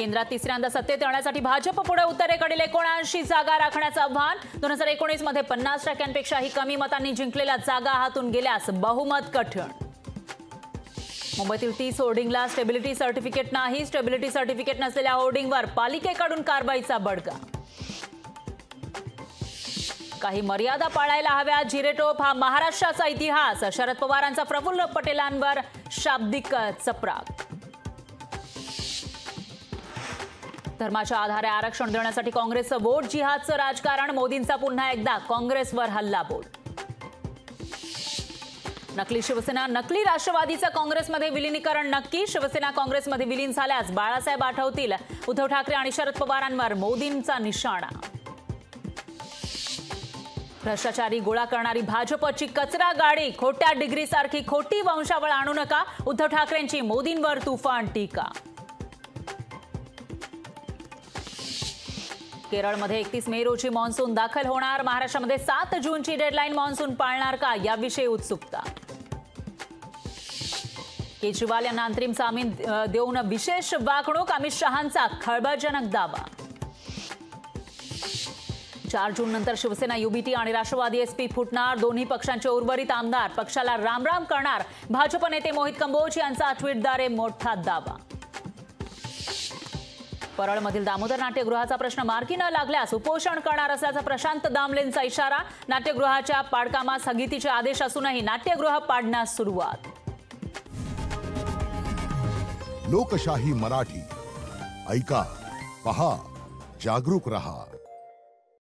केंद्रात तिसऱ्यांदा सत्तेत येण्यासाठी भाजप पुढे उत्तरेकडील 79 जागा राखण्याचं आव्हान। 2019 मध्ये 50%पेक्षाही कमी मतांनी जिंकलेल्या जागा हातून गेल्यास बहुमत कठीण। मुंबईतील 30 होर्डिंगला स्टेबिलिटी सर्टिफिकेट नाही। स्टेबिलिटी सर्टिफिकेट नसलेल्या होर्डिंगवर पालिकेकडून कारवाईचा बडगा। काही मर्यादा पाळायला हव्या, जिरेटोप हा महाराष्ट्राचा इतिहास। शरद पवारांचा प्रफुल्ल पटेलांवर शाब्दिक चपराक। धर्माच्या आधारे आरक्षण देण्यासाठी काँग्रेसचं वोट जिहादचं राजकारण। मोदींचा पुन्हा एकदा काँग्रेसवर हल्लाबोल। नकली शिवसेना नकली राष्ट्रवादीचं काँग्रेसमध्ये विलीनीकरण नक्की। शिवसेना काँग्रेसमध्ये विलीन झाल्यास बाळासाहेब आठवतील, उद्धव ठाकरे आणि शरद पवारांवर मोदींचा निशाणा। भ्रष्टाचारी गोळा करणारी भाजपची कचरा गाडी। खोट्या डिग्रीसारखी खोटी वंशावळ आणू नका, उद्धव ठाकरेंची मोदींवर तुफान टीका। केरळमध्ये 31 मे रोजी मान्सून दाखल होणार। महाराष्ट्रामध्ये 7 जूनची डेडलाईन मान्सून पाळणार का, याविषयी उत्सुकता। केजरीवाल यांना अंतरिम जामीन देऊन विशेष वागणूक। अमित शहांचा खळबळजनक दावा। 4 जून नंतर शिवसेना, युबीटी आणि राष्ट्रवादी एसपी फुटणार। दोन्ही पक्षांचे उर्वरित आमदार पक्षाला रामराम करणार। भाजप नेते मोहित कंबोज यांचा ट्विटद्वारे मोठा दावा। परळमधील दामोदर नाट्यगृहाचा प्रश्न मार्गी न लागल्यास उपोषण करणार असल्याचा प्रशांत दामलेंचा इशारा। नाट्यगृहाच्या पाडकामास स्थगितीचे आदेश असूनही नाट्यगृह पाडण्यास सुरुवात। लोकशाही मराठी ऐका, पहा, जागरूक रहा।